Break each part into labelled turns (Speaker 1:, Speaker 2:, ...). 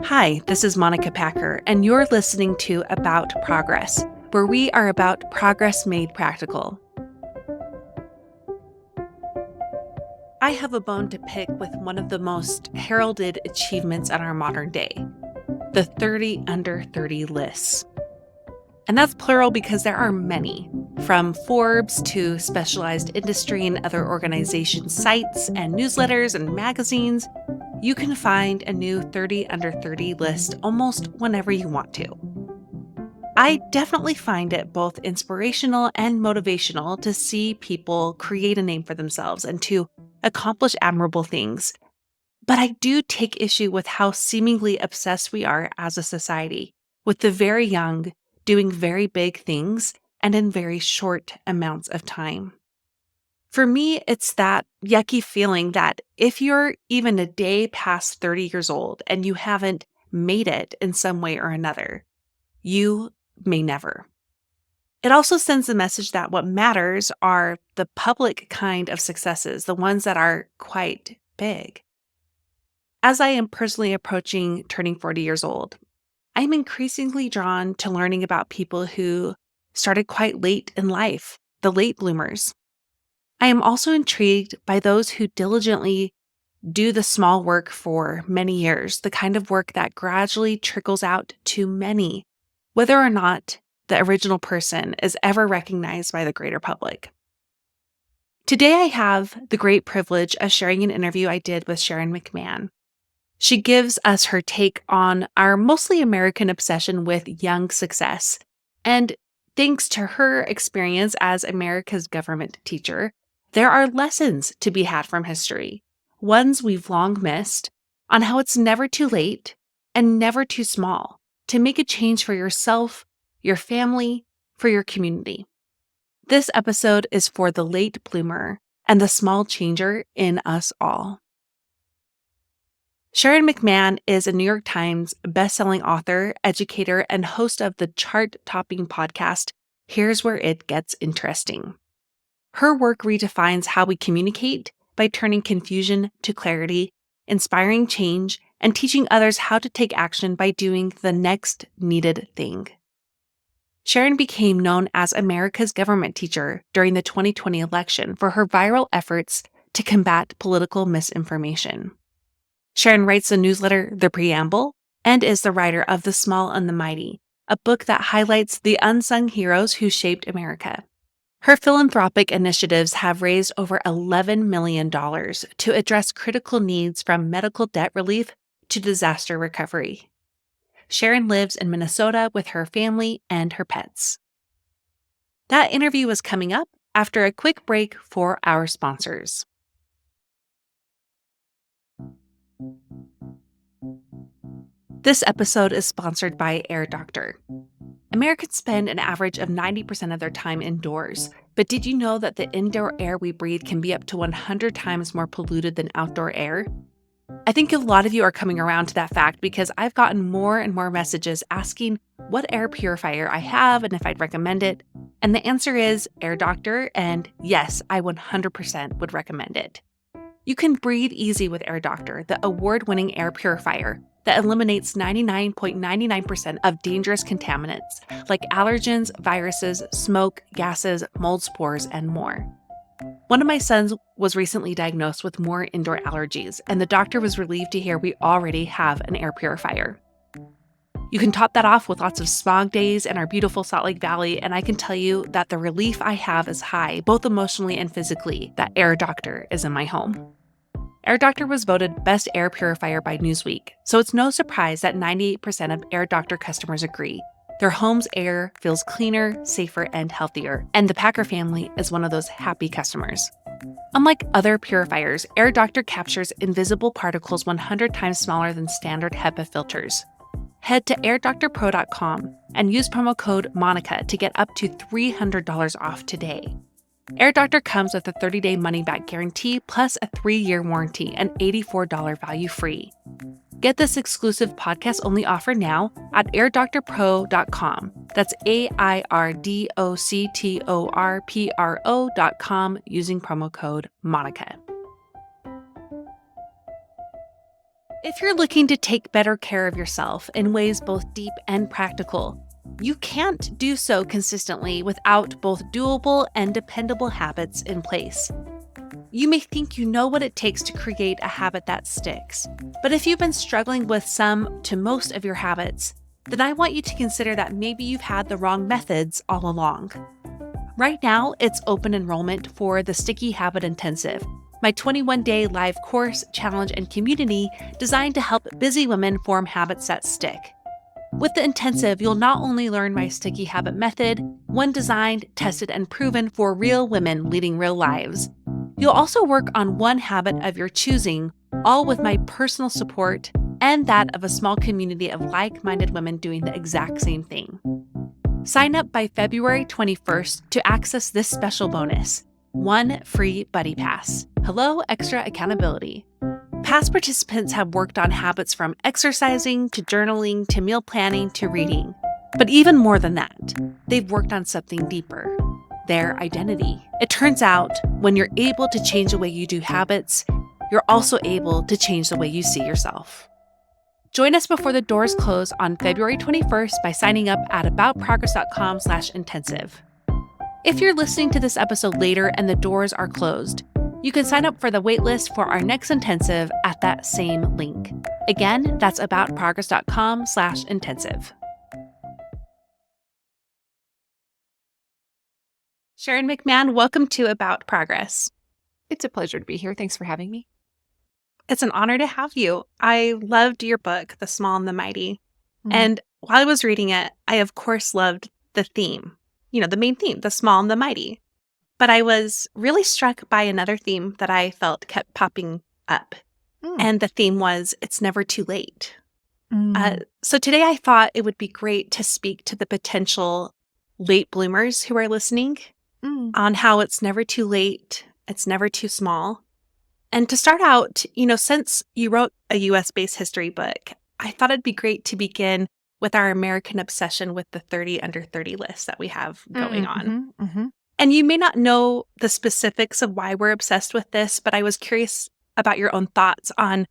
Speaker 1: Hi, this is Monica Packer, and you're listening to About Progress, where we are about progress made practical. I have a bone to pick with one of the most heralded achievements in our modern day, the 30 under 30 lists. And that's plural because there are many, from Forbes to specialized industry and other organization sites and newsletters and magazines. You can find a new 30 under 30 list almost whenever you want to. I definitely find it both inspirational and motivational to see people create a name for themselves and to accomplish admirable things. But I do take issue with how seemingly obsessed we are as a society, with the very young doing very big things and in very short amounts of time. For me, it's that yucky feeling that if you're even a day past 30 years old and you haven't made it in some way or another, you may never. It also sends the message that what matters are the public kind of successes, the ones that are quite big. As I am personally approaching turning 40 years old, I'm increasingly drawn to learning about people who started quite late in life, the late bloomers. I am also intrigued by those who diligently do the small work for many years, the kind of work that gradually trickles out to many, whether or not the original person is ever recognized by the greater public. Today, I have the great privilege of sharing an interview I did with Sharon McMahon. She gives us her take on our mostly American obsession with young success. And thanks to her experience as America's government teacher, there are lessons to be had from history, ones we've long missed, on how it's never too late and never too small to make a change for yourself, your family, for your community. This episode is for the late bloomer and the small changer in us all. Sharon McMahon is a New York Times bestselling author, educator, and host of the chart-topping podcast, Here's Where It Gets Interesting. Her work redefines how we communicate by turning confusion to clarity, inspiring change, and teaching others how to take action by doing the next needed thing. Sharon became known as America's government teacher during the 2020 election for her viral efforts to combat political misinformation. Sharon writes the newsletter The Preamble and is the writer of The Small and the Mighty, a book that highlights the unsung heroes who shaped America. Her philanthropic initiatives have raised over $11 million to address critical needs from medical debt relief to disaster recovery. Sharon lives in Minnesota with her family and her pets. That interview is coming up after a quick break for our sponsors. This episode is sponsored by Air Doctor. Americans spend an average of 90% of their time indoors, but did you know that the indoor air we breathe can be up to 100 times more polluted than outdoor air? I think a lot of you are coming around to that fact because I've gotten more and more messages asking what air purifier I have and if I'd recommend it. And the answer is Air Doctor, and yes, I 100% would recommend it. You can breathe easy with Air Doctor, the award-winning air purifier that eliminates 99.99% of dangerous contaminants like allergens, viruses, smoke, gases, mold spores, and more. One of my sons was recently diagnosed with more indoor allergies, and the doctor was relieved to hear we already have an air purifier. You can top that off with lots of smog days in our beautiful Salt Lake Valley, and I can tell you that the relief I have is high, both emotionally and physically, that Air Doctor is in my home. Air Doctor was voted Best Air Purifier by Newsweek, so it's no surprise that 98% of Air Doctor customers agree. Their home's air feels cleaner, safer, and healthier, and the Packer family is one of those happy customers. Unlike other purifiers, Air Doctor captures invisible particles 100 times smaller than standard HEPA filters. Head to airdoctorpro.com and use promo code MONICA to get up to $300 off today. Air Doctor comes with a 30-day money-back guarantee plus a 3-year warranty and $84 value free. Get this exclusive podcast-only offer now at airdoctorpro.com. That's AIRDOCTORPRO.com using promo code MONICA. If you're looking to take better care of yourself in ways both deep and practical, you can't do so consistently without both doable and dependable habits in place. You may think you know what it takes to create a habit that sticks, but if you've been struggling with some to most of your habits, then I want you to consider that maybe you've had the wrong methods all along. Right now, it's open enrollment for the Sticky Habit Intensive, my 21-day live course, challenge, and community designed to help busy women form habits that stick. With the intensive, you'll not only learn my sticky habit method, one designed, tested, and proven for real women leading real lives. You'll also work on one habit of your choosing, all with my personal support and that of a small community of like-minded women doing the exact same thing. Sign up by February 21st to access this special bonus, one free buddy pass. Hello, extra accountability. Past participants have worked on habits from exercising to journaling to meal planning to reading. But even more than that, they've worked on something deeper, their identity. It turns out, when you're able to change the way you do habits, you're also able to change the way you see yourself. Join us before the doors close on February 21st by signing up at aboutprogress.com/intensive. If you're listening to this episode later and the doors are closed, you can sign up for the waitlist for our next intensive at that same link. Again, that's aboutprogress.com/intensive. Sharon McMahon, welcome to About Progress.
Speaker 2: It's a pleasure to be here. Thanks for having me.
Speaker 1: It's an honor to have you. I loved your book, The Small and the Mighty. And while I was reading it, I of course loved the theme, the main theme, the small and the mighty. But I was really struck by another theme that I felt kept popping up. And the theme was, it's never too late. So today I thought it would be great to speak to the potential late bloomers who are listening on how it's never too late, it's never too small. And to start out, since you wrote a US-based history book, I thought it'd be great to begin with our American obsession with the 30 under 30 list that we have going on. And you may not know the specifics of why we're obsessed with this, but I was curious about your own thoughts on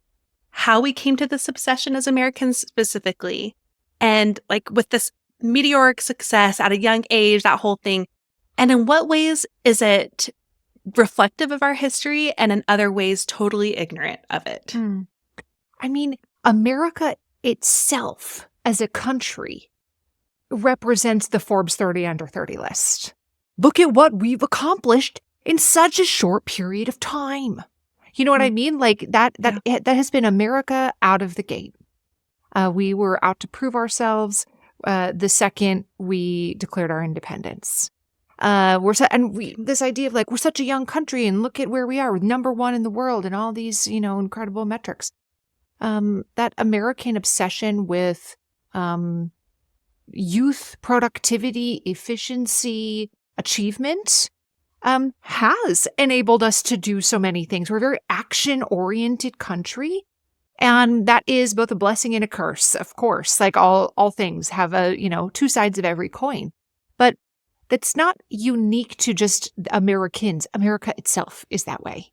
Speaker 1: how we came to this obsession as Americans specifically. And with this meteoric success at a young age, that whole thing. And in what ways is it reflective of our history and in other ways totally ignorant of it?
Speaker 2: I mean, America itself as a country represents the Forbes 30 under 30 list. Look at what we've accomplished in such a short period of time. You know what I mean? That has been America out of the gate. We were out to prove ourselves the second we declared our independence. This idea of we're such a young country and look at where we are, we're number one in the world and all these, incredible metrics. That American obsession with youth, productivity, efficiency, achievement has enabled us to do so many things. We're a very action-oriented country, and that is both a blessing and a curse, of course. All things have two sides of every coin. But that's not unique to just Americans. America itself is that way.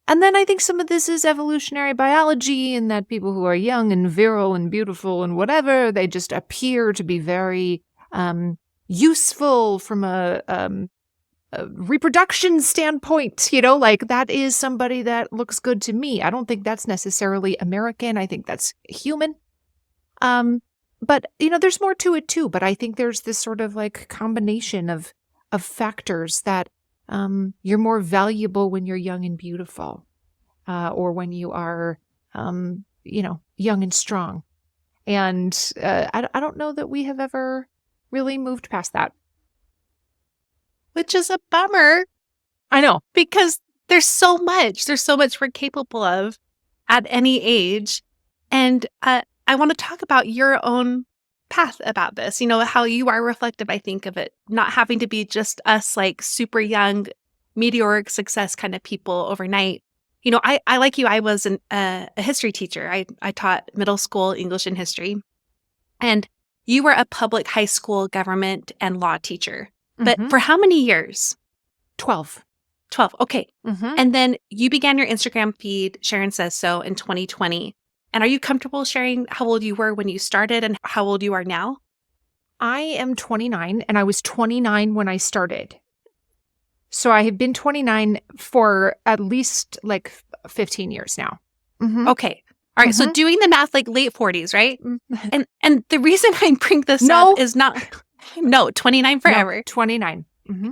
Speaker 2: And then I think some of this is evolutionary biology, and that people who are young and virile and beautiful and whatever, they just appear to be very useful from a reproduction standpoint. That is somebody that looks good to me. I don't think that's necessarily American. I think that's human. But, there's more to it too. But I think there's this sort of combination of factors that you're more valuable when you're young and beautiful, or when you are, young and strong. And I don't know that we have ever really moved past that.
Speaker 1: Which is a bummer.
Speaker 2: I know.
Speaker 1: Because there's so much we're capable of at any age. And I want to talk about your own path about this, how you are reflective, I think, of it not having to be just us super young, meteoric success kind of people overnight. I like you, I was a history teacher. I taught middle school English and history. And you were a public high school government and law teacher. But for how many years?
Speaker 2: 12.
Speaker 1: 12. Okay. And then you began your Instagram feed, Sharon Says So, in 2020. And are you comfortable sharing how old you were when you started and how old you are now?
Speaker 2: I am 29 and I was 29 when I started. So I have been 29 for at least like 15 years now. Mm-hmm.
Speaker 1: Okay. All right. So doing the math, like late 40s, right? And the reason I bring this up is not, no, 29 forever.
Speaker 2: No, 29. Mm-hmm.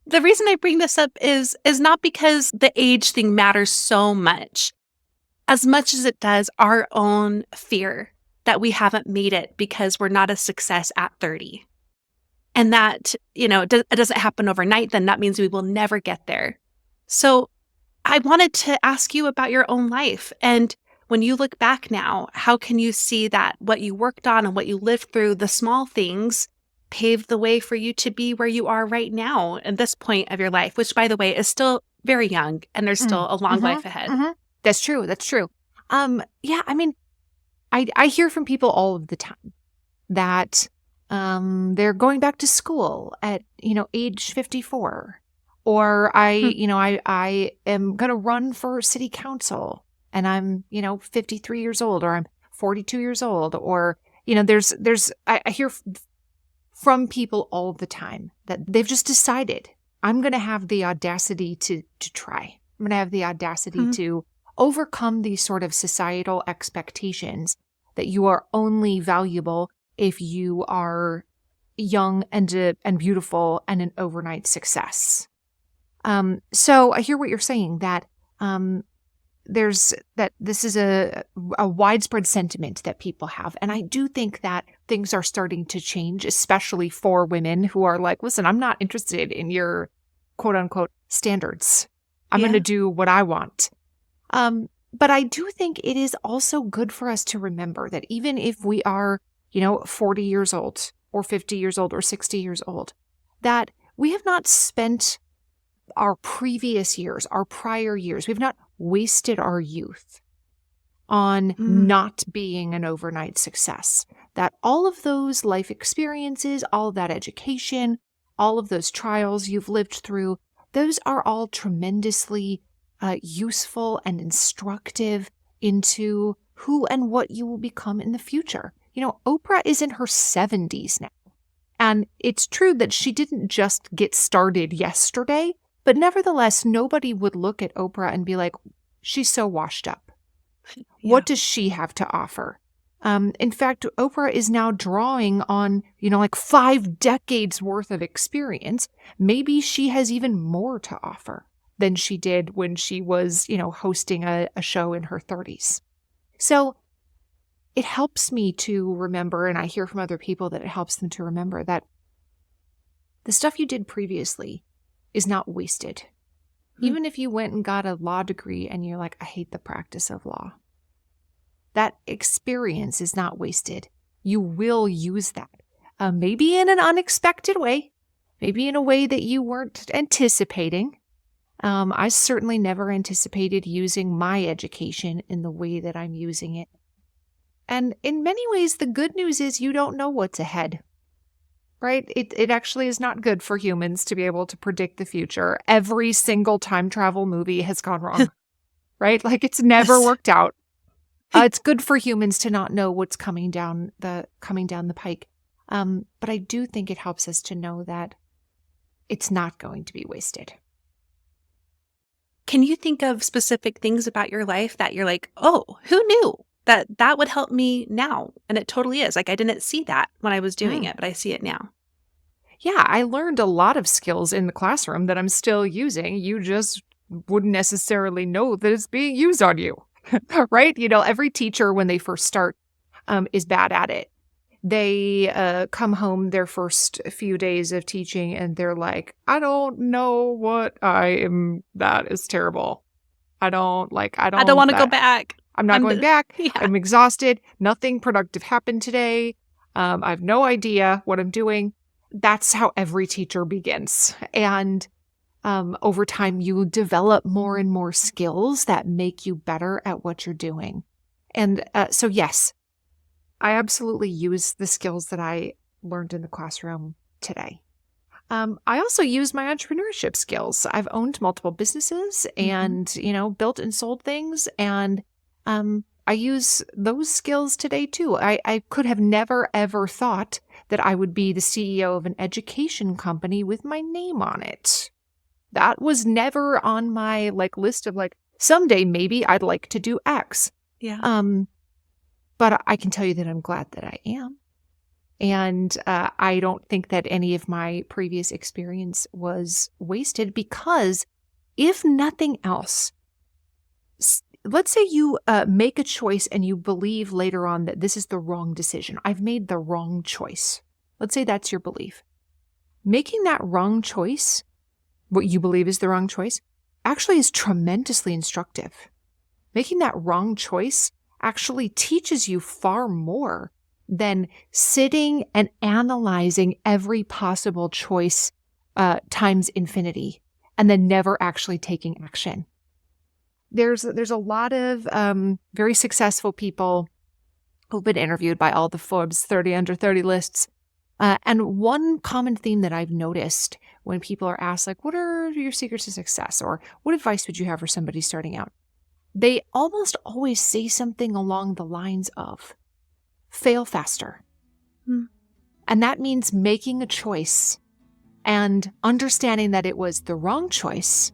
Speaker 1: The reason I bring this up is not because the age thing matters so much as it does our own fear that we haven't made it because we're not a success at 30. And that, it doesn't happen overnight, then that means we will never get there. So I wanted to ask you about your own life. And when you look back now, how can you see that what you worked on and what you lived through, the small things, paved the way for you to be where you are right now at this point of your life, which, by the way, is still very young and there's still a long life ahead.
Speaker 2: That's true. That's true. Yeah, I mean, I hear from people all of the time that they're going back to school at, age 54. Or I am going to run for city council and I'm, 53 years old, or I'm 42 years old, or, I hear from people all the time that they've just decided I'm going to have the audacity to try. I'm going to have the audacity to overcome these sort of societal expectations that you are only valuable if you are young and beautiful and an overnight success. So I hear what you're saying, that this is a widespread sentiment that people have. And I do think that things are starting to change, especially for women who are like, listen, I'm not interested in your quote unquote standards. I'm going to do what I want. But I do think it is also good for us to remember that even if we are, 40 years old or 50 years old or 60 years old, that we have not spent our previous years, our prior years, we've not wasted our youth on not being an overnight success. That all of those life experiences, all of that education, all of those trials you've lived through, those are all tremendously useful and instructive into who and what you will become in the future. Oprah is in her 70s now. And it's true that she didn't just get started yesterday, but nevertheless, nobody would look at Oprah and be like, she's so washed up. Yeah. What does she have to offer? In fact, Oprah is now drawing on, like 5 decades worth of experience. Maybe she has even more to offer than she did when she was, hosting a show in her 30s. So it helps me to remember, and I hear from other people that it helps them to remember that the stuff you did previously is not wasted. Even if you went and got a law degree and you're like, I hate the practice of law, that experience is not wasted. You will use that. Maybe in an unexpected way, maybe in a way that you weren't anticipating. I certainly never anticipated using my education in the way that I'm using it. And in many ways, the good news is you don't know what's ahead. Right? It actually is not good for humans to be able to predict the future. Every single time travel movie has gone wrong. Right? Like it's never worked out. It's good for humans to not know what's coming down the pike. But I do think it helps us to know that it's not going to be wasted.
Speaker 1: Can you think of specific things about your life that you're like, oh, who knew that would help me now? And it totally is. Like, I didn't see that when I was doing it, but I see it now.
Speaker 2: Yeah, I learned a lot of skills in the classroom that I'm still using. You just wouldn't necessarily know that it's being used on you, right? Every teacher, when they first start, is bad at it. They come home their first few days of teaching and they're like, I don't know what I am. That is terrible. I don't want to go back. I'm not going back. Yeah. I'm exhausted. Nothing productive happened today. I have no idea what I'm doing. That's how every teacher begins. And over time, you develop more and more skills that make you better at what you're doing. And so, yes, I absolutely use the skills that I learned in the classroom today. I also use my entrepreneurship skills. I've owned multiple businesses and, built and sold things. And I I use those skills today too. I could have never, ever thought that I would be the CEO of an education company with my name on it. That was never on my list of someday maybe I'd like to do X.
Speaker 1: Yeah.
Speaker 2: But I can tell you that I'm glad that I am. And I don't think that any of my previous experience was wasted, because if nothing else, let's say you make a choice and you believe later on that this is the wrong decision. I've made the wrong choice. Let's say that's your belief. Making that wrong choice, what you believe is the wrong choice, actually is tremendously instructive. Making that wrong choice actually teaches you far more than sitting and analyzing every possible choice times infinity and then never actually taking action. There's a lot of very successful people who've been interviewed by all the Forbes 30 under 30 lists. And one common theme that I've noticed when people are asked, what are your secrets to success? Or what advice would you have for somebody starting out? They almost always say something along the lines of, fail faster. And that means making a choice and understanding that it was the wrong choice,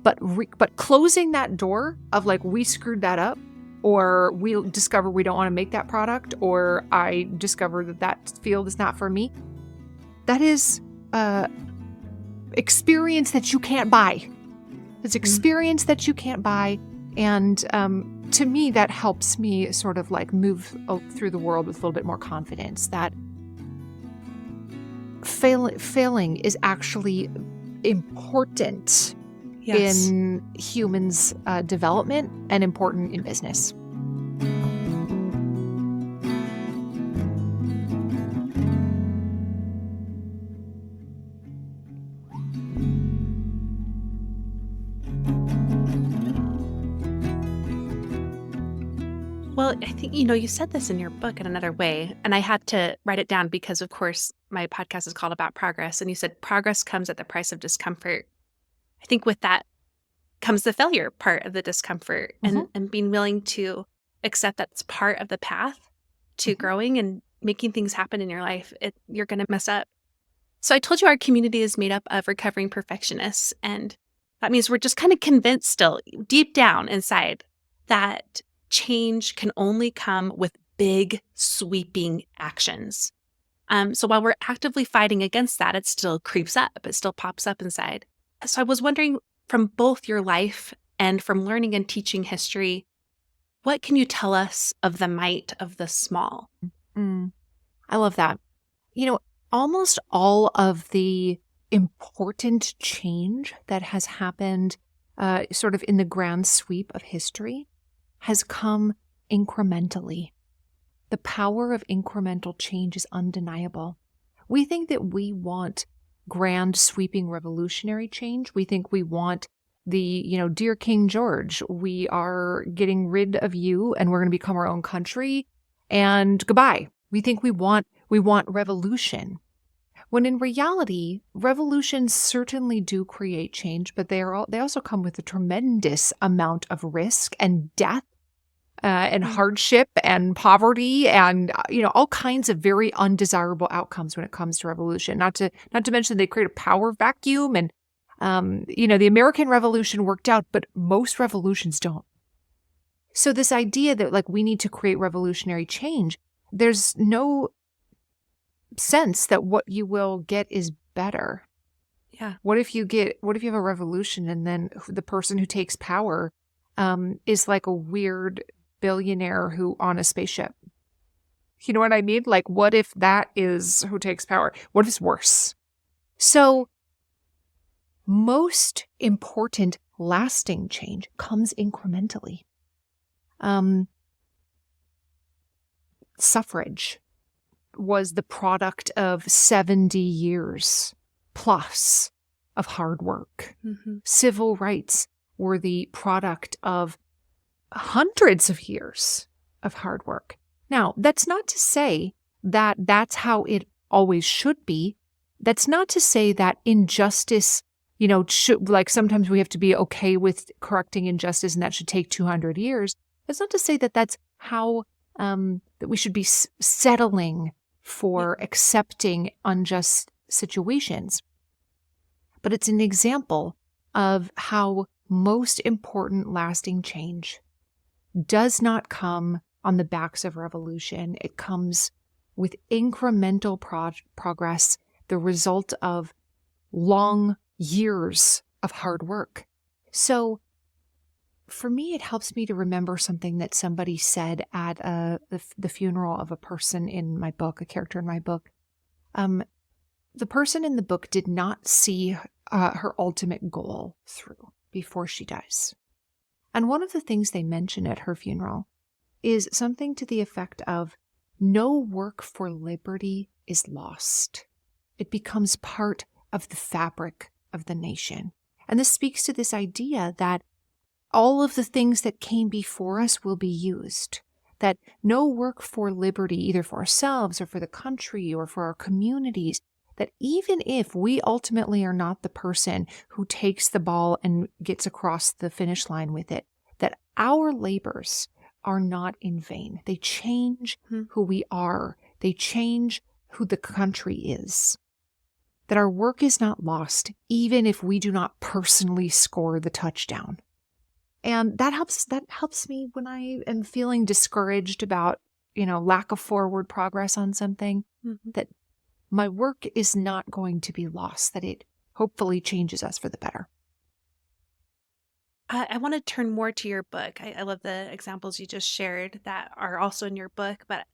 Speaker 2: but closing that door of we screwed that up, or we discover we don't want to make that product, or I discover that field is not for me. That is experience that you can't buy. It's experience that you can't buy. And to me, that helps me sort of move through the world with a little bit more confidence that failing is actually important in humans' development and important in business.
Speaker 1: Well, I think, you said this in your book in another way, and I had to write it down because, of course, my podcast is called About Progress. And you said progress comes at the price of discomfort. I think with that comes the failure part of the discomfort, and being willing to accept that's part of the path to growing and making things happen in your life. You're going to mess up. So I told you our community is made up of recovering perfectionists. And that means we're just kind of convinced still deep down inside that change can only come with big, sweeping actions. So while we're actively fighting against that, it still creeps up. It still pops up inside. So I was wondering, from both your life and from learning and teaching history, what can you tell us of the might of the small?
Speaker 2: I love that. Almost all of the important change that has happened sort of in the grand sweep of history has come incrementally. The power of incremental change is undeniable. We think that we want grand sweeping revolutionary change. We think we want the, dear King George, we are getting rid of you and we're going to become our own country and goodbye. We think we want revolution. When in reality, revolutions certainly do create change, but they also come with a tremendous amount of risk and death and hardship and poverty and all kinds of very undesirable outcomes when it comes to revolution. Not to mention they create a power vacuum, and the American Revolution worked out, but most revolutions don't. So this idea that we need to create revolutionary change, there's no sense that what you will get is better.
Speaker 1: Yeah.
Speaker 2: What if you have a revolution and then the person who takes power is like a weird billionaire who on a spaceship? You know what I mean? What if that is who takes power? What if it's worse? So most important lasting change comes incrementally. Suffrage was the product of 70 years plus of hard work. Civil rights were the product of hundreds of years of hard work. Now, that's not to say that that's how it always should be. That's not to say that injustice, should, sometimes we have to be okay with correcting injustice and that should take 200 years. That's not to say that that's how that we should be settling for accepting unjust situations. But it's an example of how most important lasting change does not come on the backs of revolution. It comes with incremental progress, the result of long years of hard work. So for me, it helps me to remember something that somebody said at the funeral of a person in my book, a character in my book. The person in the book did not see her ultimate goal through before she dies. And one of the things they mention at her funeral is something to the effect of, no work for liberty is lost. It becomes part of the fabric of the nation. And this speaks to this idea that all of the things that came before us will be used, that no work for liberty, either for ourselves or for the country or for our communities, that even if we ultimately are not the person who takes the ball and gets across the finish line with it, that our labors are not in vain. They change who we are. They change who the country is. That our work is not lost, even if we do not personally score the touchdown. And that helps me when I am feeling discouraged about, lack of forward progress on something, that my work is not going to be lost, that it hopefully changes us for the better.
Speaker 1: I want to turn more to your book. I love the examples you just shared that are also in your book, but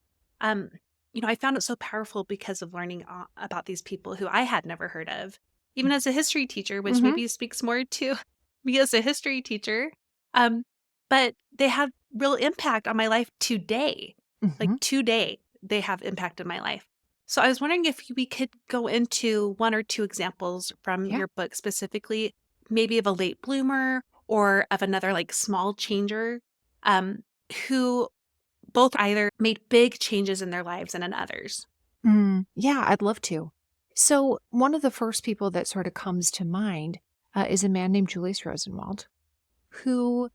Speaker 1: I found it so powerful because of learning about these people who I had never heard of, even as a history teacher, which maybe speaks more to me as a history teacher. But they have real impact on my life today. Like today, they have impacted my life. So I was wondering if we could go into one or two examples from your book specifically, maybe of a late bloomer or of another like small changer, who both either made big changes in their lives and in others.
Speaker 2: Yeah, I'd love to. So one of the first people that sort of comes to mind is a man named Julius Rosenwald, who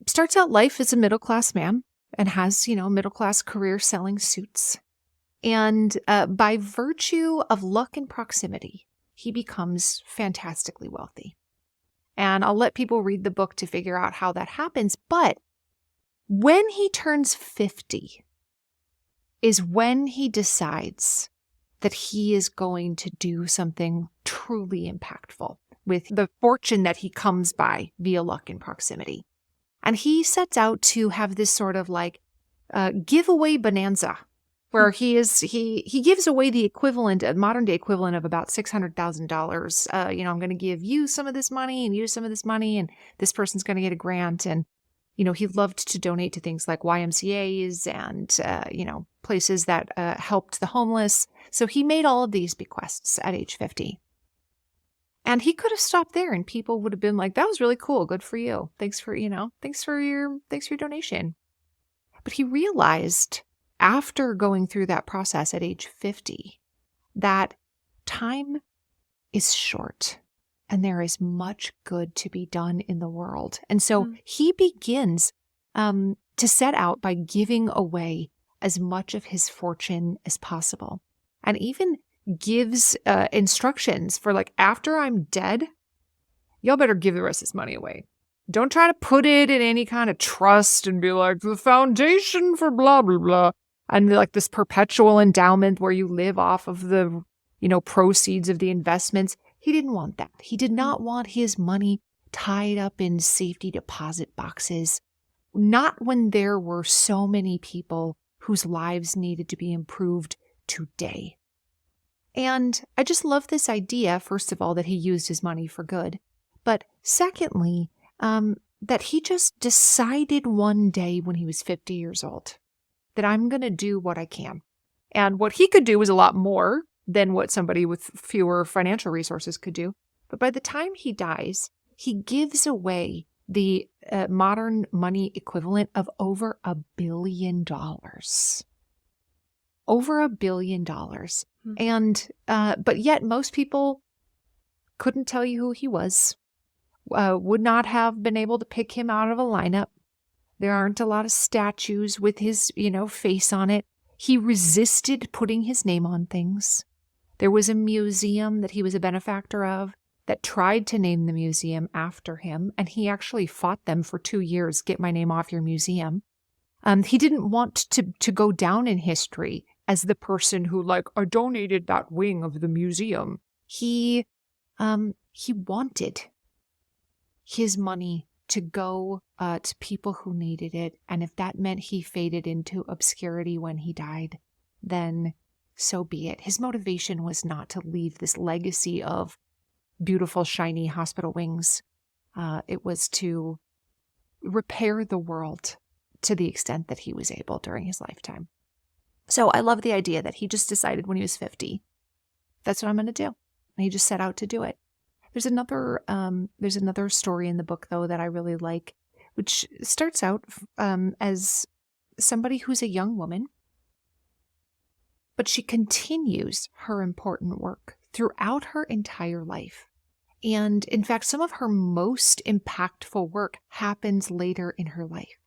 Speaker 2: starts out life as a middle-class man and has, a middle-class career selling suits. And by virtue of luck and proximity, he becomes fantastically wealthy. And I'll let people read the book to figure out how that happens. But when he turns 50 is when he decides that he is going to do something truly impactful with the fortune that he comes by via luck and proximity. And he sets out to have this sort of like giveaway bonanza, where he gives away the equivalent, a modern day equivalent of about $600,000. I'm going to give you some of this money and you some of this money, and this person's going to get a grant. And, he loved to donate to things like YMCAs and, places that helped the homeless. So he made all of these bequests at age 50. And he could have stopped there and people would have been like, that was really cool. Good for you. Thanks for your donation. But he realized after going through that process at age 50 that time is short and there is much good to be done in the world. And so he begins to set out by giving away as much of his fortune as possible, and even gives instructions for like, after I'm dead, y'all better give the rest of this money away. Don't try to put it in any kind of trust and be like the foundation for blah, blah, blah. And like this perpetual endowment where you live off of the, proceeds of the investments. He didn't want that. He did not want his money tied up in safety deposit boxes. Not when there were so many people whose lives needed to be improved today. And I just love this idea, first of all, that he used his money for good. But secondly, that he just decided one day when he was 50 years old that I'm going to do what I can. And what he could do was a lot more than what somebody with fewer financial resources could do. But by the time he dies, he gives away the modern money equivalent of over $1 billion. Over $1 billion. And, but yet most people couldn't tell you who he was, would not have been able to pick him out of a lineup. There aren't a lot of statues with his, face on it. He resisted putting his name on things. There was a museum that he was a benefactor of that tried to name the museum after him, and he actually fought them for 2 years, get my name off your museum. He didn't want to go down in history as the person who, I donated that wing of the museum. He wanted his money to go to people who needed it, and if that meant he faded into obscurity when he died, then so be it. His motivation was not to leave this legacy of beautiful, shiny hospital wings. It was to repair the world to the extent that he was able during his lifetime. So I love the idea that he just decided when he was 50, that's what I'm going to do. And he just set out to do it. There's another story in the book, though, that I really like, which starts out as somebody who's a young woman, but she continues her important work throughout her entire life. And in fact, some of her most impactful work happens later in her life.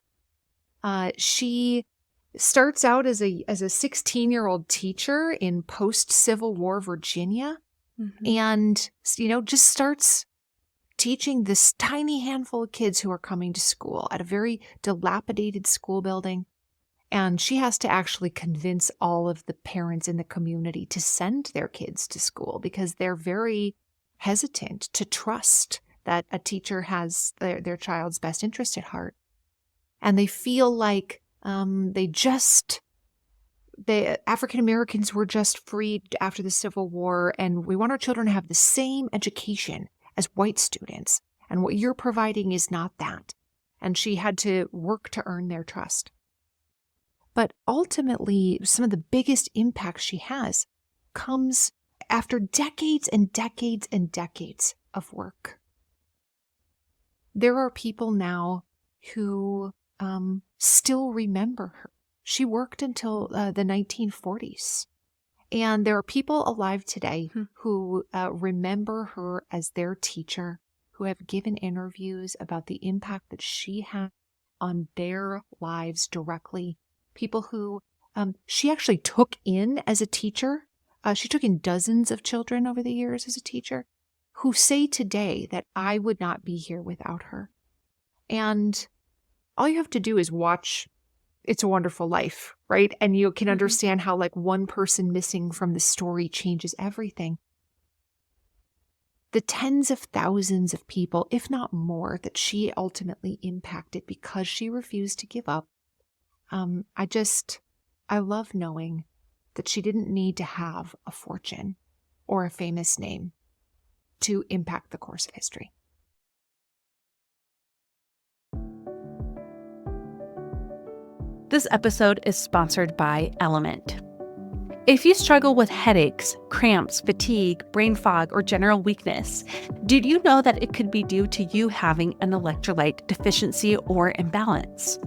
Speaker 2: She starts out as a 16-year-old teacher in post-Civil War Virginia, and just starts teaching this tiny handful of kids who are coming to school at a very dilapidated school building. And she has to actually convince all of the parents in the community to send their kids to school because they're very hesitant to trust that a teacher has their child's best interest at heart. And they feel like the African Americans were just freed after the Civil War, and we want our children to have the same education as white students. And what you're providing is not that. And she had to work to earn their trust. But ultimately, some of the biggest impact she has comes after decades and decades and decades of work. There are people now who still remember her. She worked until the 1940s. And there are people alive today who remember her as their teacher, who have given interviews about the impact that she had on their lives directly. People who she actually took in as a teacher. She took in dozens of children over the years as a teacher who say today that I would not be here without her. And all you have to do is watch It's a Wonderful Life, right? And you can understand how one person missing from the story changes everything. The tens of thousands of people, if not more, that she ultimately impacted because she refused to give up. I love knowing that she didn't need to have a fortune or a famous name to impact the course of history.
Speaker 1: This episode is sponsored by Element. If you struggle with headaches, cramps, fatigue, brain fog, or general weakness, did you know that it could be due to you having an electrolyte deficiency or imbalance?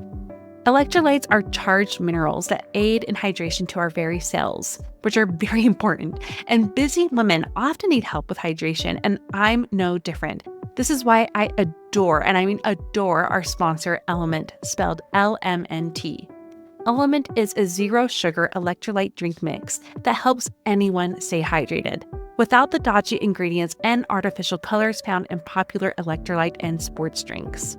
Speaker 1: Electrolytes are charged minerals that aid in hydration to our very cells, which are very important, and busy women often need help with hydration, and I'm no different. This is why I adore, and I mean adore, our sponsor, Element, spelled LMNT. Element is a zero-sugar electrolyte drink mix that helps anyone stay hydrated, without the dodgy ingredients and artificial colors found in popular electrolyte and sports drinks.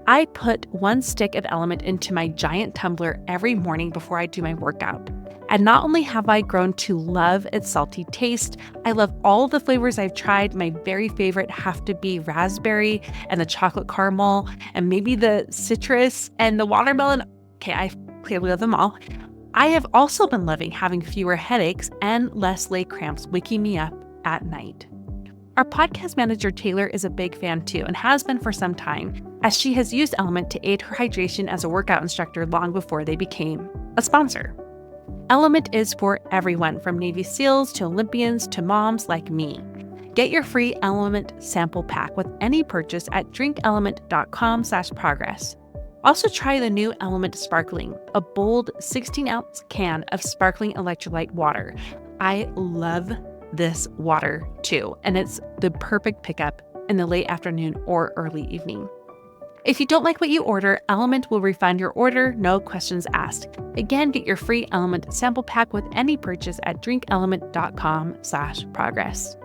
Speaker 1: I put 1 stick of Element into my giant tumbler every morning before I do my workout. And not only have I grown to love its salty taste, I love all the flavors I've tried. My very favorite have to be raspberry and the chocolate caramel and maybe the citrus and the watermelon. Okay, I clearly love them all. I have also been loving having fewer headaches and less leg cramps waking me up at night. Our podcast manager, Taylor, is a big fan too and has been for some time, as she has used Element to aid her hydration as a workout instructor long before they became a sponsor. Element is for everyone, from Navy SEALs to Olympians to moms like me. Get your free Element sample pack with any purchase at drinkelement.com/progress. Also try the new Element Sparkling, a bold 16-ounce can of sparkling electrolyte water. I love this water too, and it's the perfect pickup in the late afternoon or early evening. If you don't like what you order, Element will refund your order, no questions asked. Again, get your free Element sample pack with any purchase at drinkelement.com/progress.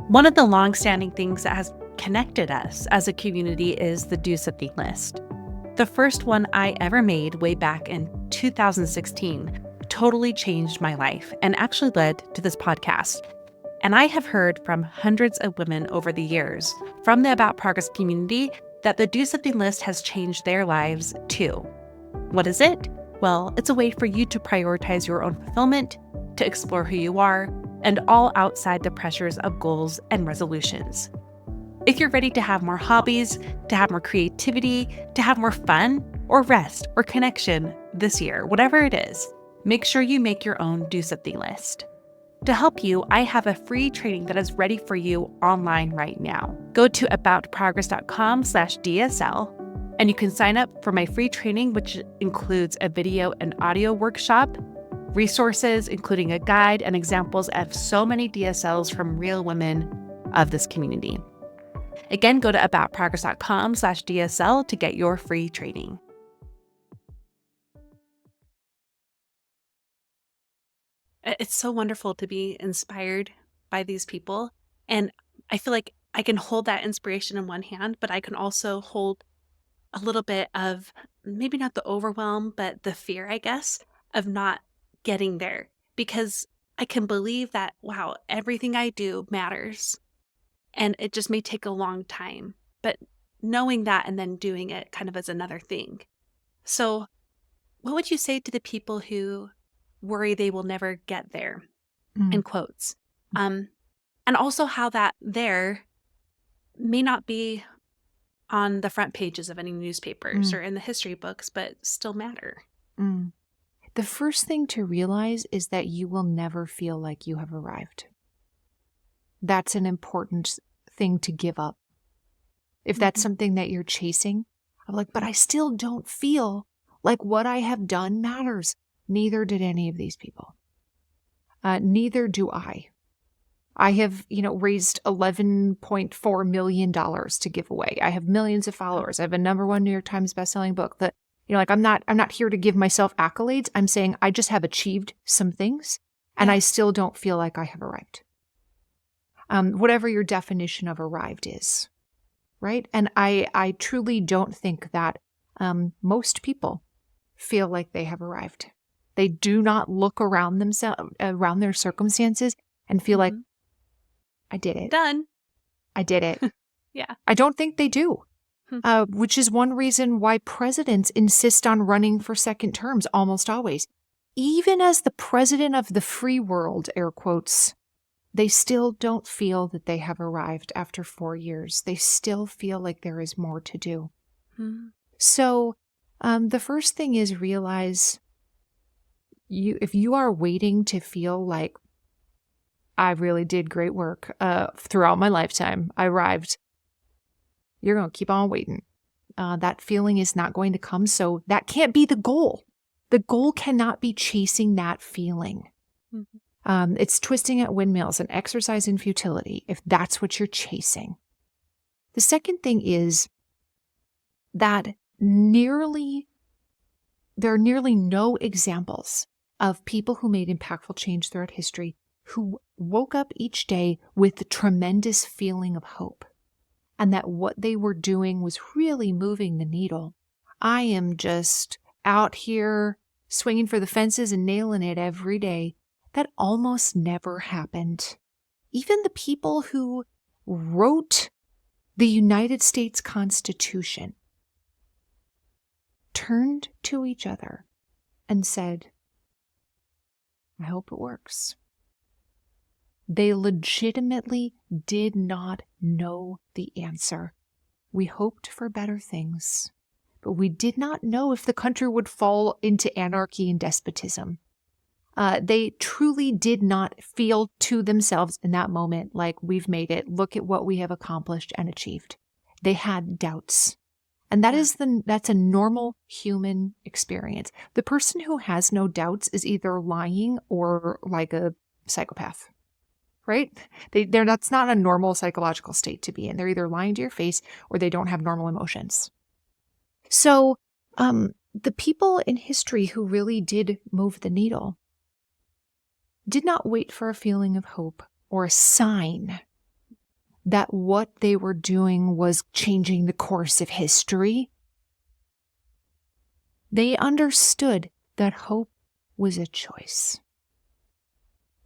Speaker 1: One of the long-standing things that has connected us as a community is the Do Something list. The first one I ever made way back in 2016 totally changed my life and actually led to this podcast. And I have heard from hundreds of women over the years from the About Progress community that the Do Something list has changed their lives too. What is it? Well, it's a way for you to prioritize your own fulfillment, to explore who you are, and all outside the pressures of goals and resolutions. If you're ready to have more hobbies, to have more creativity, to have more fun, or rest, or connection this year, whatever it is, make sure you make your own Do Something list. To help you, I have a free training that is ready for you online right now. Go to aboutprogress.com/DSL, and you can sign up for my free training, which includes a video and audio workshop, resources, including a guide and examples of so many DSLs from real women of this community. Again, go to aboutprogress.com/DSL to get your free training. It's so wonderful to be inspired by these people. And I feel like I can hold that inspiration in one hand, but I can also hold a little bit of maybe not the overwhelm, but the fear, I guess, of not getting there. Because I can believe that, wow, everything I do matters. And it just may take a long time. But knowing that and then doing it kind of is another thing. So what would you say to the people who worry they will never get there, in quotes? And also how that there may not be on the front pages of any newspapers or in the history books, but still matter.
Speaker 2: The first thing to realize is that you will never feel like you have arrived. That's an important thing to give up. If that's something that you're chasing, I'm like, but I still don't feel like what I have done matters. Neither did any of these people. Neither do I. I have, raised $11.4 million to give away. I have millions of followers. I have a #1 New York Times bestselling book that, I'm not here to give myself accolades. I'm saying I just have achieved some things and I still don't feel like I have arrived. Whatever your definition of arrived is, right? And I truly don't think that most people feel like they have arrived. They do not look around themselves, around their circumstances and feel like, I did it.
Speaker 1: Done.
Speaker 2: I did it.
Speaker 1: Yeah.
Speaker 2: I don't think they do, which is one reason why presidents insist on running for second terms almost always. Even as the president of the free world, air quotes, they still don't feel that they have arrived after 4 years. They still feel like there is more to do. So the first thing is realize if you are waiting to feel like I really did great work throughout my lifetime, I arrived, you're going to keep on waiting. That feeling is not going to come. So that can't be the goal. The goal cannot be chasing that feeling. It's twisting at windmills and exercise in futility if that's what you're chasing. The second thing is that there are nearly no examples of people who made impactful change throughout history who woke up each day with a tremendous feeling of hope and that what they were doing was really moving the needle. I am just out here swinging for the fences and nailing it every day. That almost never happened. Even the people who wrote the United States Constitution turned to each other and said, I hope it works. They legitimately did not know the answer. We hoped for better things, but we did not know if the country would fall into anarchy and despotism. They truly did not feel to themselves in that moment like we've made it. Look at what we have accomplished and achieved. They had doubts. And that's a normal human experience. The person who has no doubts is either lying or like a psychopath, right? That's not a normal psychological state to be in. They're either lying to your face or they don't have normal emotions. So, the people in history who really did move the needle did not wait for a feeling of hope or a sign that what they were doing was changing the course of history. They understood that hope was a choice.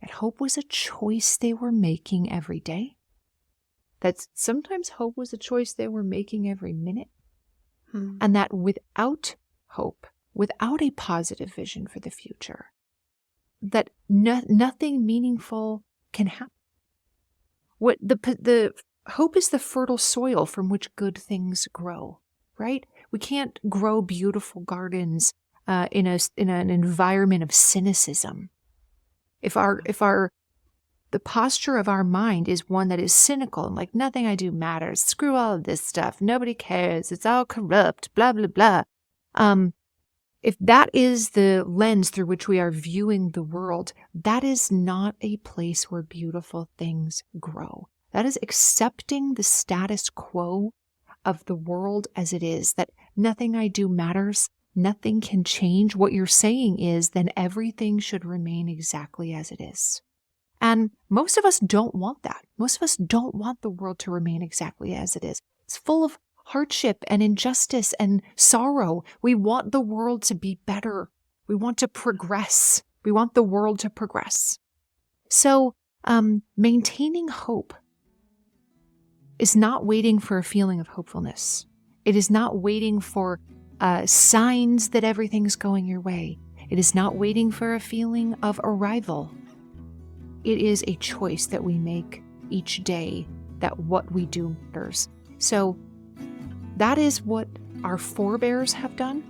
Speaker 2: That hope was a choice they were making every day. That sometimes hope was a choice they were making every minute. And that without hope, without a positive vision for the future, that nothing meaningful can happen. What the hope is the fertile soil from which good things grow, right? We can't grow beautiful gardens in an environment of cynicism. If the posture of our mind is one that is cynical and like nothing I do matters, screw all of this stuff, nobody cares, it's all corrupt, blah blah blah. If that is the lens through which we are viewing the world, that is not a place where beautiful things grow. That is accepting the status quo of the world as it is, that nothing I do matters, nothing can change. What you're saying is then everything should remain exactly as it is. And most of us don't want that. Most of us don't want the world to remain exactly as it is. It's full of hardship and injustice and sorrow. We want the world to be better. We want to progress. We want the world to progress. So, maintaining hope is not waiting for a feeling of hopefulness. It is not waiting for signs that everything's going your way. It is not waiting for a feeling of arrival. It is a choice that we make each day that what we do matters. So that is what our forebears have done.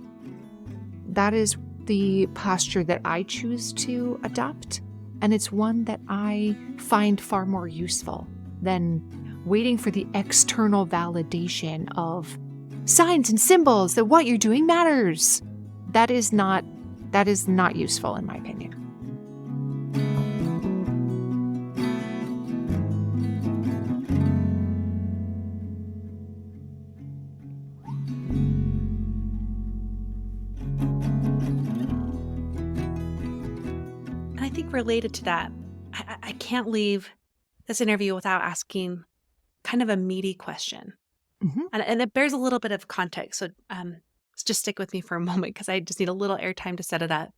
Speaker 2: That is the posture that I choose to adopt. And it's one that I find far more useful than waiting for the external validation of signs and symbols that what you're doing matters. That is not useful in my opinion.
Speaker 1: I think related to that, I can't leave this interview without asking kind of a meaty question.
Speaker 2: Mm-hmm.
Speaker 1: And it bears a little bit of context. So just stick with me for a moment because I just need a little airtime to set it up.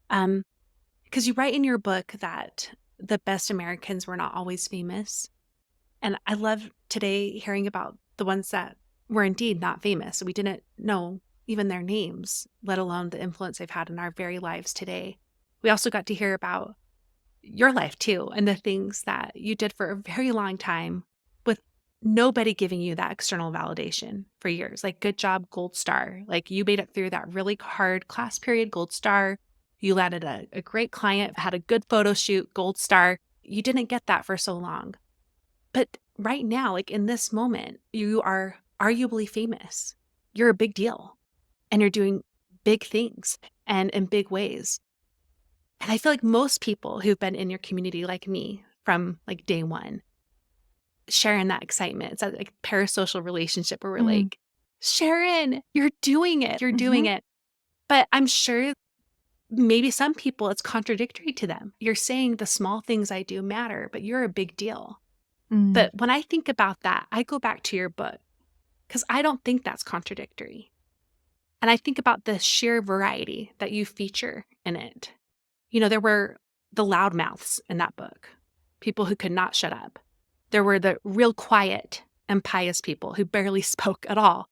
Speaker 1: Because you write in your book that the best Americans were not always famous. And I love today hearing about the ones that were indeed not famous. We didn't know even their names, let alone the influence they've had in our very lives today. We also got to hear about your life too, and the things that you did for a very long time with nobody giving you that external validation for years. Like, good job, gold star. Like, you made it through that really hard class period, gold star. You landed a great client, had a good photo shoot, gold star. You didn't get that for so long. But right now, like in this moment, you are arguably famous. You're a big deal and you're doing big things and in big ways. And I feel like most people who've been in your community like me from like day one share in that excitement. It's that like parasocial relationship where we're like, Sharon, you're doing it. You're doing it. But I'm sure maybe some people it's contradictory to them. You're saying the small things I do matter, but you're a big deal. But when I think about that, I go back to your book because I don't think that's contradictory. And I think about the sheer variety that you feature in it. You know, there were the loudmouths in that book, people who could not shut up. There were the real quiet and pious people who barely spoke at all.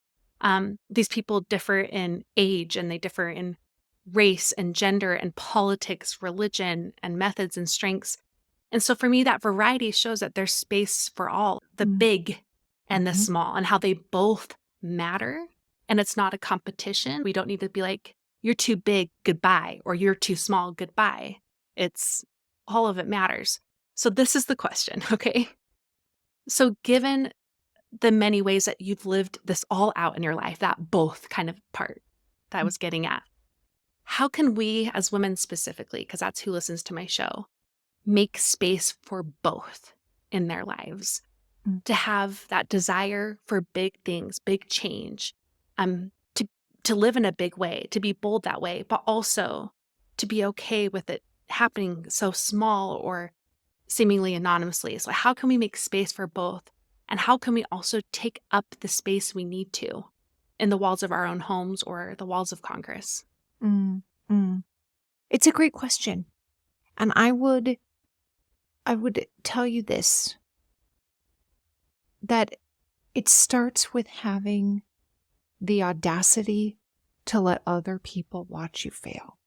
Speaker 1: These people differ in age and they differ in race and gender and politics, religion and methods and strengths. And so for me, that variety shows that there's space for all, the big and the small, and how they both matter. And it's not a competition. We don't need to be like, you're too big, goodbye, or you're too small, goodbye. It's all of it matters. So this is the question, okay? So given the many ways that you've lived this all out in your life, that both kind of part that I was getting at, how can we as women specifically, because that's who listens to my show, make space for both in their lives, to have that desire for big things, big change, to live in a big way, to be bold that way, but also to be okay with it happening so small or seemingly anonymously. So how can we make space for both? And how can we also take up the space we need to in the walls of our own homes or the walls of Congress?
Speaker 2: Mm, mm. It's a great question. And I would tell you this, that it starts with having the audacity to let other people watch you fail.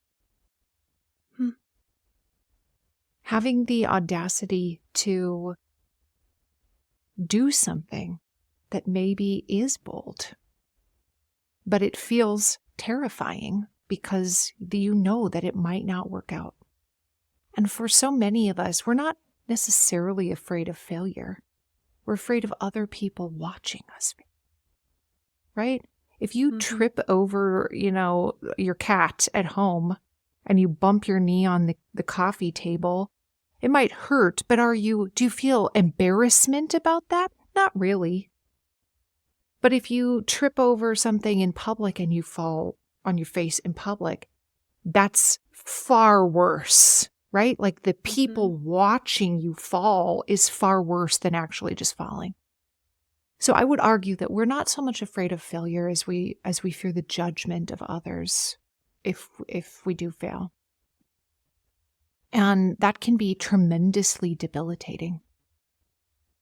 Speaker 2: Having the audacity to do something that maybe is bold, but it feels terrifying because you know that it might not work out. And for so many of us, we're not necessarily afraid of failure. We're afraid of other people watching us, right? If you trip over, your cat at home and you bump your knee on the coffee table, it might hurt, but do you feel embarrassment about that? Not really. But if you trip over something in public and you fall on your face in public, that's far worse, right? Like the people watching you fall is far worse than actually just falling. So I would argue that we're not so much afraid of failure as we fear the judgment of others if we do fail. And that can be tremendously debilitating.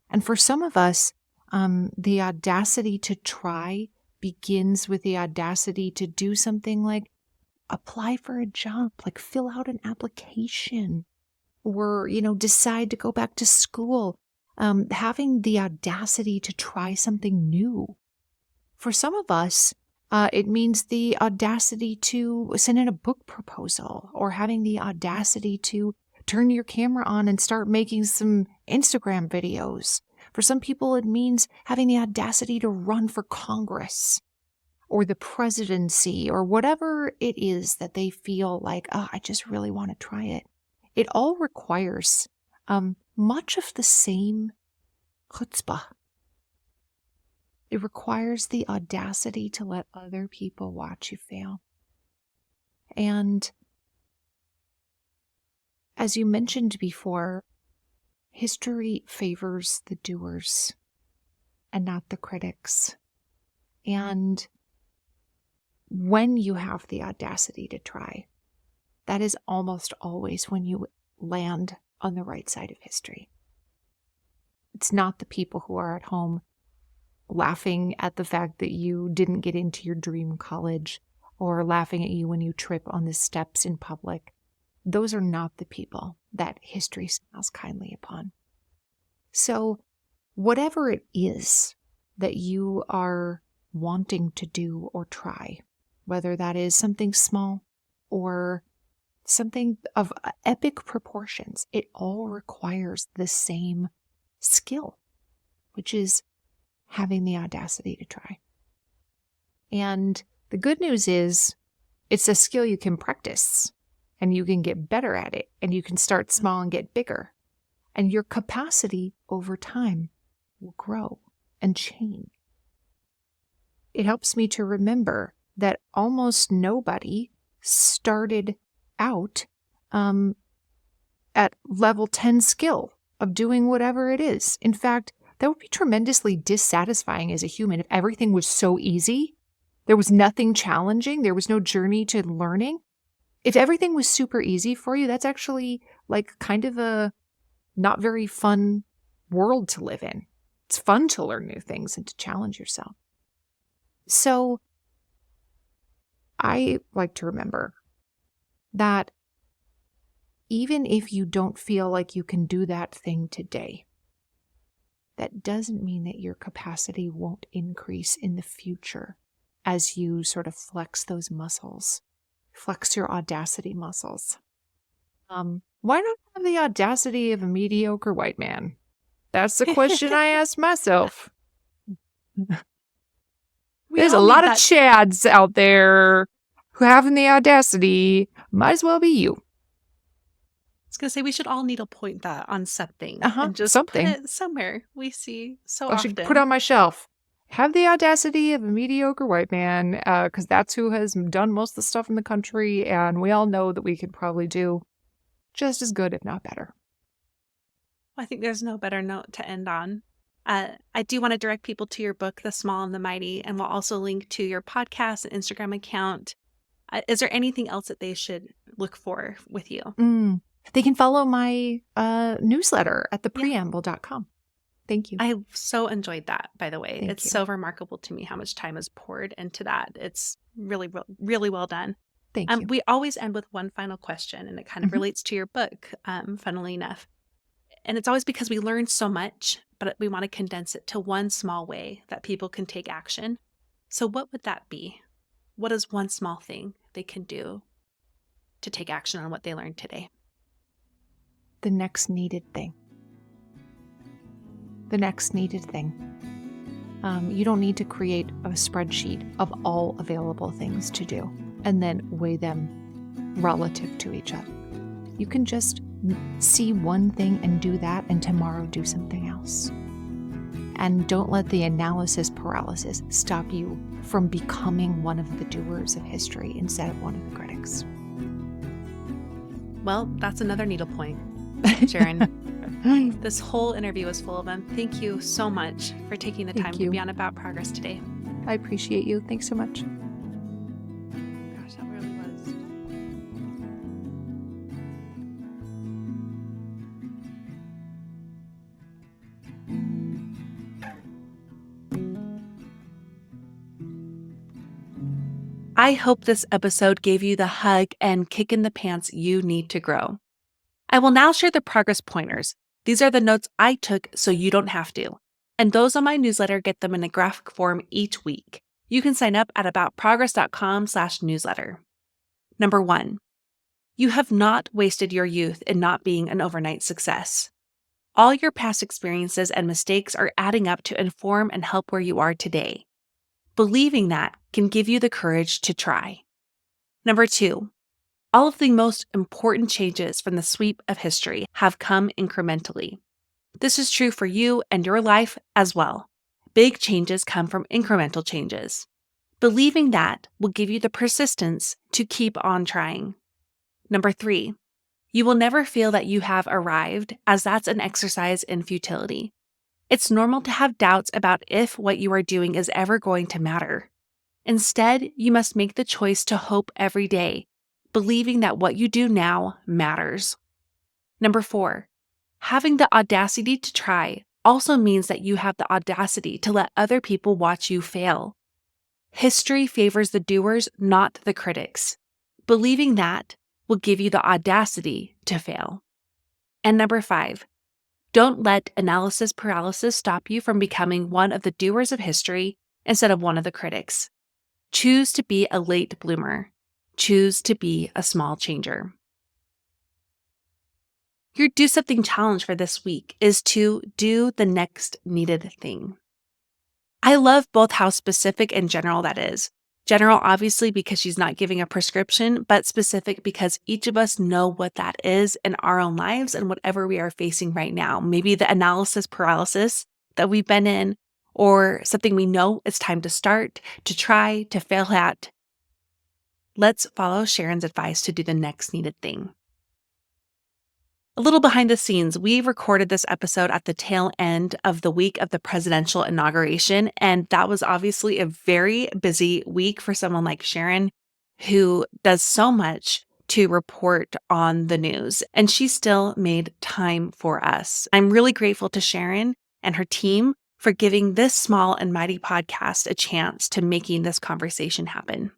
Speaker 2: And for some of us, the audacity to try begins with the audacity to do something like apply for a job, like fill out an application, or, decide to go back to school. Having the audacity to try something new. For some of us, it means the audacity to send in a book proposal, or having the audacity to turn your camera on and start making some Instagram videos. For some people, it means having the audacity to run for Congress or the presidency or whatever it is that they feel like, I just really want to try it. It all requires much of the same chutzpah. It requires the audacity to let other people watch you fail. And as you mentioned before, history favors the doers and not the critics. And when you have the audacity to try, that is almost always when you land on the right side of history. It's not the people who are at home laughing at the fact that you didn't get into your dream college or laughing at you when you trip on the steps in public. Those are not the people that history smiles kindly upon. So whatever it is that you are wanting to do or try, whether that is something small or something of epic proportions, it all requires the same skill, which is having the audacity to try. And the good news is it's a skill you can practice and you can get better at it, and you can start small and get bigger. And your capacity over time will grow and change. It helps me to remember that almost nobody started out at level 10 skill of doing whatever it is. In fact, that would be tremendously dissatisfying as a human if everything was so easy. There was nothing challenging. There was no journey to learning. If everything was super easy for you, that's actually like kind of a not very fun world to live in. It's fun to learn new things and to challenge yourself. So I like to remember that even if you don't feel like you can do that thing today, that doesn't mean that your capacity won't increase in the future as you sort of flex those muscles, flex your audacity muscles. Why not have the audacity of a mediocre white man? That's the question I ask myself. There's a lot of Chads out there who having the audacity. Might as well be you.
Speaker 1: was going to say we should all needlepoint that on something and just put
Speaker 2: Something.
Speaker 1: it somewhere we see so
Speaker 2: I should put
Speaker 1: often.
Speaker 2: on my shelf. Have the audacity of a mediocre white man, because that's who has done most of the stuff in the country, and we all know that we could probably do just as good, if not better.
Speaker 1: I think there's no better note to end on. I do want to direct people to your book, The Small and the Mighty, and we'll also link to your podcast and Instagram account. Is there anything else that they should look for with you?
Speaker 2: They can follow my newsletter at thepreamble.com. Thank you.
Speaker 1: I so enjoyed that, by the way.
Speaker 2: Thank
Speaker 1: it's
Speaker 2: you.
Speaker 1: so remarkable to me how much time is poured into that. It's really, really well done.
Speaker 2: Thank you.
Speaker 1: We always end with one final question, and it kind of relates to your book, funnily enough. And it's always because we learn so much, but we want to condense it to one small way that people can take action. So what would that be? What is one small thing they can do to take action on what they learned today?
Speaker 2: The next needed thing. The next needed thing. You don't need to create a spreadsheet of all available things to do and then weigh them relative to each other. You can just see one thing and do that, and tomorrow do something else. And don't let the analysis paralysis stop you from becoming one of the doers of history instead of one of the critics.
Speaker 1: Well, that's another needlepoint, Sharon. This whole interview was full of them. Thank you so much for taking the time to be on About Progress today.
Speaker 2: I appreciate you. Thanks so much.
Speaker 1: Gosh, that really was. I hope this episode gave you the hug and kick in the pants you need to grow. I will now share the progress pointers. These are the notes I took so you don't have to. And those on my newsletter get them in a graphic form each week. You can sign up at aboutprogress.com/newsletter. Number 1, you have not wasted your youth in not being an overnight success. All your past experiences and mistakes are adding up to inform and help where you are today. Believing that can give you the courage to try. Number 2, all of the most important changes from the sweep of history have come incrementally. This is true for you and your life as well. Big changes come from incremental changes. Believing that will give you the persistence to keep on trying. Number 3, you will never feel that you have arrived, as that's an exercise in futility. It's normal to have doubts about if what you are doing is ever going to matter. Instead, you must make the choice to hope every day, believing that what you do now matters. Number 4, having the audacity to try also means that you have the audacity to let other people watch you fail. History favors the doers, not the critics. Believing that will give you the audacity to fail. And number 5, don't let analysis paralysis stop you from becoming one of the doers of history instead of one of the critics. Choose to be a late bloomer. Choose to be a small changer. Your Do Something challenge for this week is to do the next needed thing. I love both how specific and general that is. General, obviously, because she's not giving a prescription, but specific because each of us know what that is in our own lives and whatever we are facing right now. Maybe the analysis paralysis that we've been in, or something we know it's time to start, to try, to fail at. Let's follow Sharon's advice to do the next needed thing. A little behind the scenes, we recorded this episode at the tail end of the week of the presidential inauguration, and that was obviously a very busy week for someone like Sharon, who does so much to report on the news, and she still made time for us. I'm really grateful to Sharon and her team for giving this small and mighty podcast a chance to making this conversation happen.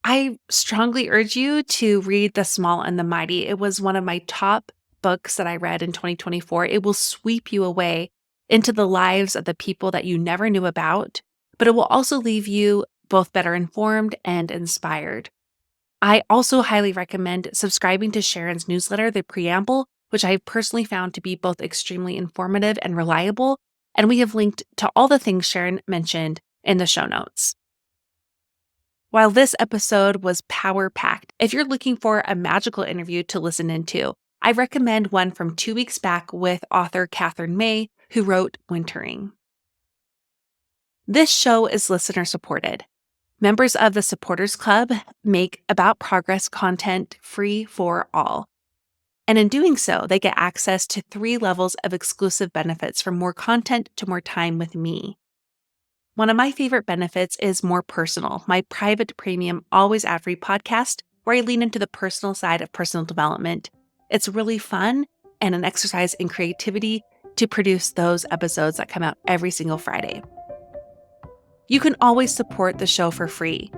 Speaker 1: I strongly urge you to read The Small and the Mighty. It was one of my top books that I read in 2024. It will sweep you away into the lives of the people that you never knew about, but it will also leave you both better informed and inspired. I also highly recommend subscribing to Sharon's newsletter, The Preamble, which I have personally found to be both extremely informative and reliable, and we have linked to all the things Sharon mentioned in the show notes. While this episode was power-packed, if you're looking for a magical interview to listen into, I recommend one from 2 weeks back with author Catherine May, who wrote Wintering. This show is listener supported. Members of the Supporters Club make About Progress content free for all. And in doing so, they get access to 3 levels of exclusive benefits, from more content to more time with me. One of my favorite benefits is More Personal, my private premium, always ad-free podcast where I lean into the personal side of personal development. It's really fun and an exercise in creativity to produce those episodes that come out every single Friday. You can always support the show for free.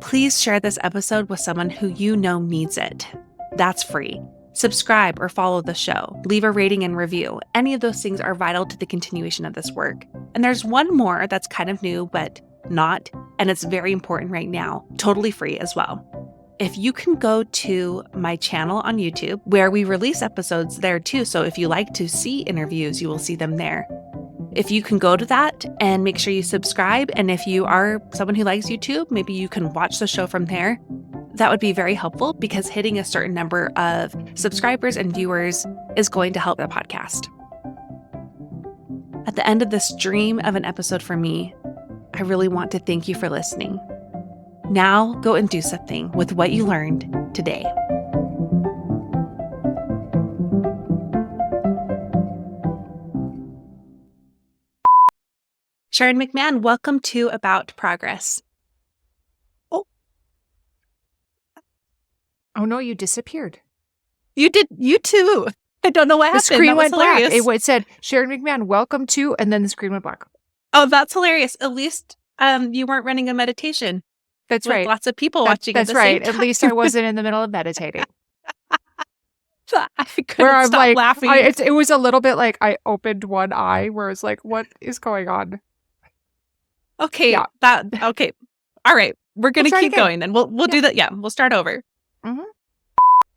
Speaker 1: Please share this episode with someone who you know needs it. That's free. Subscribe or follow the show. Leave a rating and review. Any of those things are vital to the continuation of this work. And there's one more that's kind of new, but not, and it's very important right now. Totally free as well. If you can go to my channel on YouTube, where we release episodes there too, so if you like to see interviews, you will see them there. If you can go to that and make sure you subscribe, and if you are someone who likes YouTube, maybe you can watch the show from there. That would be very helpful, because hitting a certain number of subscribers and viewers is going to help the podcast. At the end of this dream of an episode for me, I really want to thank you for listening. Now go and do something with what you learned today. Sharon McMahon, welcome to About Progress.
Speaker 2: Oh no, you disappeared.
Speaker 1: You did. You too. I don't know what happened.
Speaker 2: The screen went
Speaker 1: hilarious.
Speaker 2: black. It said, Sharon McMahon, welcome to, and then the screen went black.
Speaker 1: Oh, that's hilarious. At least you weren't running a meditation.
Speaker 2: That's
Speaker 1: with
Speaker 2: right.
Speaker 1: lots of people watching
Speaker 2: That's
Speaker 1: at the
Speaker 2: right.
Speaker 1: same time.
Speaker 2: At least I wasn't in the middle of meditating.
Speaker 1: I couldn't stop laughing.
Speaker 2: It was a little bit like I opened one eye where it's like, what is going on?
Speaker 1: Okay.
Speaker 2: Yeah.
Speaker 1: Okay. All right. We're going to keep going then. We'll do that. Yeah. We'll start over.
Speaker 2: Mm-hmm.